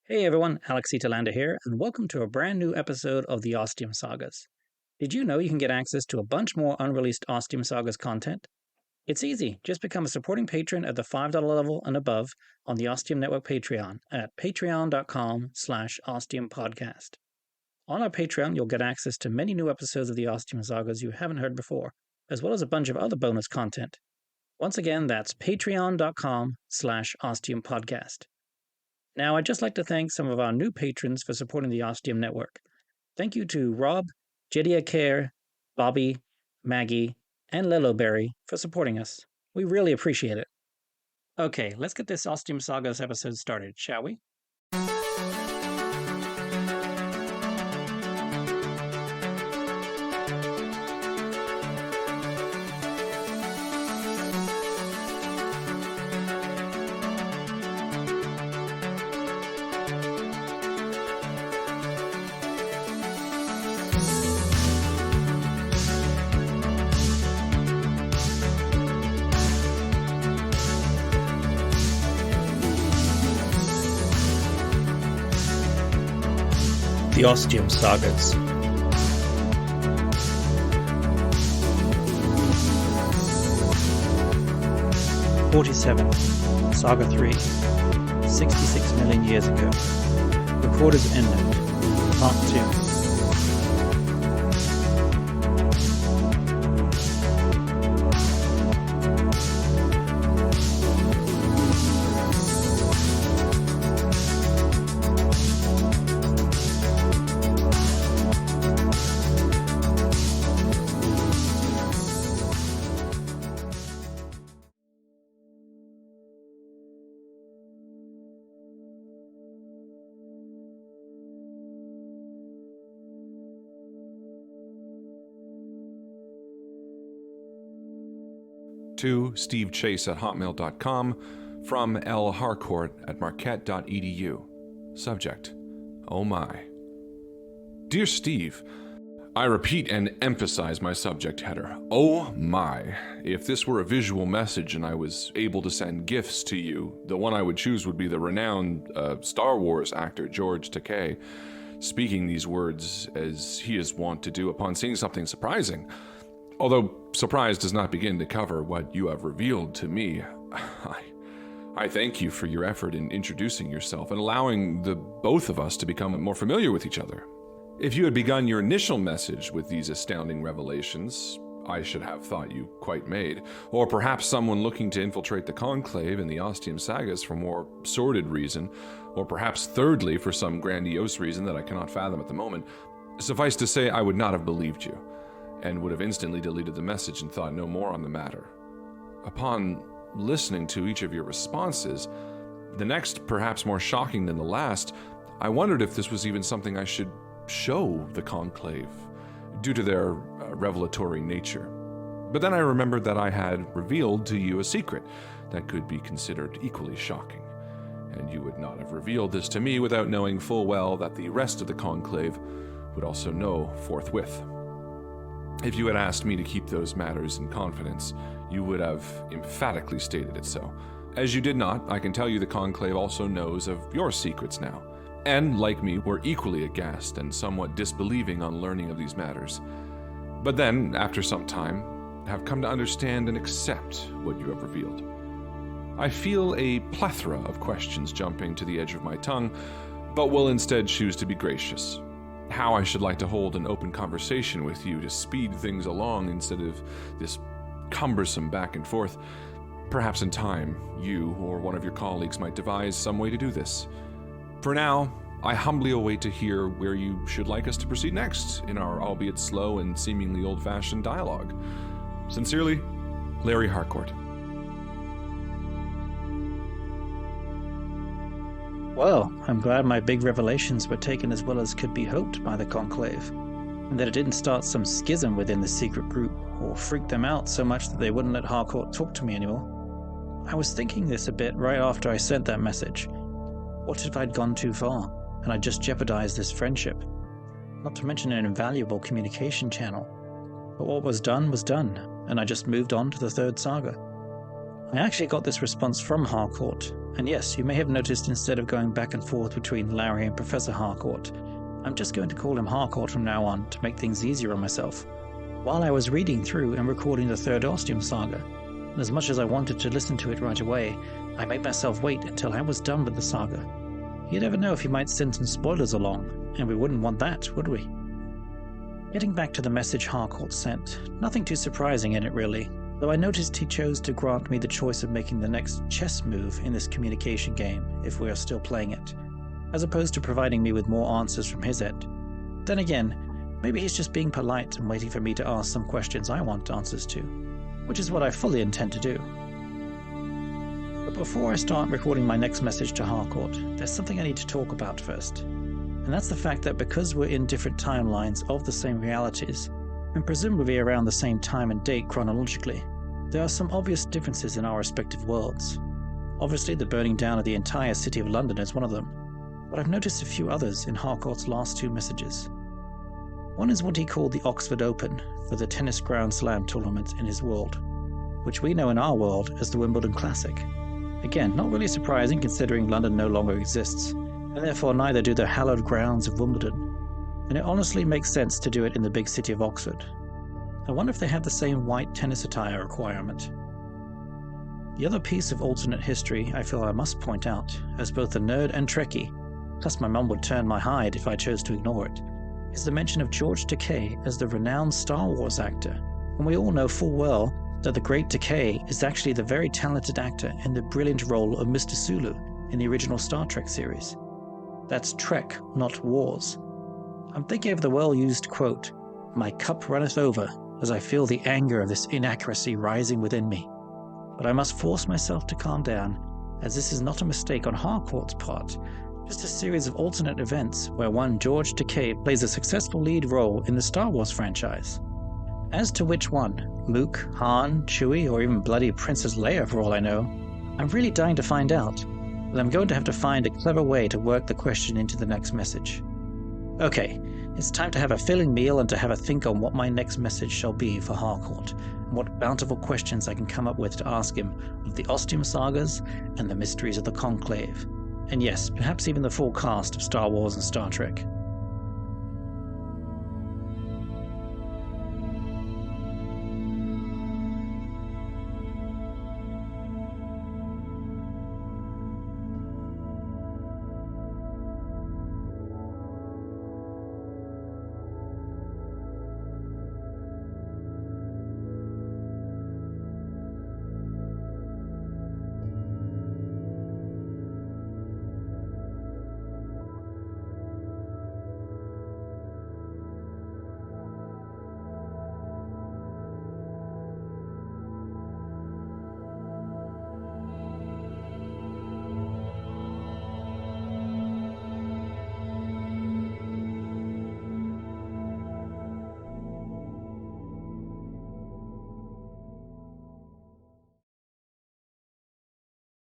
Hey everyone, Telander here, and welcome to a brand new episode of the Ostium Sagas. Did you know you can get access to a bunch more unreleased Ostium Sagas content? It's easy, just become a supporting patron at the $5 level and above on the Ostium Network Patreon at patreon.com/ostiumpodcast. On our Patreon, you'll get access to many new episodes of the Ostium Sagas you haven't heard before, as well as a bunch of other bonus content. Once again, that's patreon.com/ostiumpodcast. Now, I'd just like to thank some of our new patrons for supporting the Ostium Network. Thank you to Rob, Jedia Care, Bobby, Maggie, and Liloberry for supporting us. We really appreciate it. Okay, let's get this Ostium Sagas episode started, shall we? The Ostium Sagas. '47, Saga 3, 66 million years ago. Recorder's Endnote, Part 2. To Steve Chase at hotmail.com, from L. Harcourt at marquette.edu. Subject: Oh my. Dear Steve, I repeat and emphasize my subject header. Oh my. If this were a visual message and I was able to send gifts to you, the one I would choose would be the renowned Star Wars actor George Takei, speaking these words as he is wont to do upon seeing something surprising. Although surprise does not begin to cover what you have revealed to me, I thank you for your effort in introducing yourself and allowing the both of us to become more familiar with each other. If you had begun your initial message with these astounding revelations, I should have thought you quite made, or perhaps someone looking to infiltrate the Conclave in the Ostium Sagas for more sordid reason, or perhaps thirdly for some grandiose reason that I cannot fathom at the moment. Suffice to say, I would not have believed you, and would have instantly deleted the message and thought no more on the matter. Upon listening to each of your responses, the next perhaps more shocking than the last, I wondered if this was even something I should show the Conclave, due to their revelatory nature. But then I remembered that I had revealed to you a secret that could be considered equally shocking, and you would not have revealed this to me without knowing full well that the rest of the Conclave would also know forthwith. If you had asked me to keep those matters in confidence, you would have emphatically stated it so. As you did not, I can tell you the Conclave also knows of your secrets now, and, like me, were equally aghast and somewhat disbelieving on learning of these matters. But then, after some time, have come to understand and accept what you have revealed. I feel a plethora of questions jumping to the edge of my tongue, but will instead choose to be gracious. How I should like to hold an open conversation with you to speed things along instead of this cumbersome back and forth. Perhaps in time, you or one of your colleagues might devise some way to do this. For now, I humbly await to hear where you should like us to proceed next in our albeit slow and seemingly old-fashioned dialogue. Sincerely, Larry Harcourt. Well, I'm glad my big revelations were taken as well as could be hoped by the Conclave, and that it didn't start some schism within the secret group, or freak them out so much that they wouldn't let Harcourt talk to me anymore. I was thinking this a bit right after I sent that message. What if I'd gone too far, and I'd just jeopardized this friendship? Not to mention an invaluable communication channel. But what was done, and I just moved on to the third saga. I actually got this response from Harcourt, and yes, you may have noticed instead of going back and forth between Larry and Professor Harcourt, I'm just going to call him Harcourt from now on to make things easier on myself. While I was reading through and recording the third Ostium Saga, and as much as I wanted to listen to it right away, I made myself wait until I was done with the saga. You never know if he might send some spoilers along, and we wouldn't want that, would we? Getting back to the message Harcourt sent, nothing too surprising in it really, though I noticed he chose to grant me the choice of making the next chess move in this communication game if we are still playing it, as opposed to providing me with more answers from his end. Then again, maybe he's just being polite and waiting for me to ask some questions I want answers to, which is what I fully intend to do. But before I start recording my next message to Harcourt, there's something I need to talk about first. And that's the fact that because we're in different timelines of the same realities, and presumably around the same time and date chronologically, there are some obvious differences in our respective worlds. Obviously, the burning down of the entire city of London is one of them, but I've noticed a few others in Harcourt's last two messages. One is what he called the Oxford Open for the tennis Grand Slam tournament in his world, which we know in our world as the Wimbledon Classic. Again, not really surprising considering London no longer exists, and therefore neither do the hallowed grounds of Wimbledon, and it honestly makes sense to do it in the big city of Oxford. I wonder if they have the same white tennis attire requirement. The other piece of alternate history I feel I must point out, as both a nerd and Trekkie, plus my mum would turn my hide if I chose to ignore it, is the mention of George Takei as the renowned Star Wars actor, and we all know full well that the great Takei is actually the very talented actor in the brilliant role of Mr. Sulu in the original Star Trek series. That's Trek, not Wars. I'm thinking of the well-used quote, "My cup runneth over, as I feel the anger of this inaccuracy rising within me." But I must force myself to calm down, as this is not a mistake on Harcourt's part, just a series of alternate events where one George Takei plays a successful lead role in the Star Wars franchise. As to which one, Luke, Han, Chewie, or even bloody Princess Leia for all I know, I'm really dying to find out, but I'm going to have to find a clever way to work the question into the next message. Okay, it's time to have a filling meal and to have a think on what my next message shall be for Harcourt, and what bountiful questions I can come up with to ask him of the Ostium Sagas and the mysteries of the Conclave. And yes, perhaps even the full cast of Star Wars and Star Trek.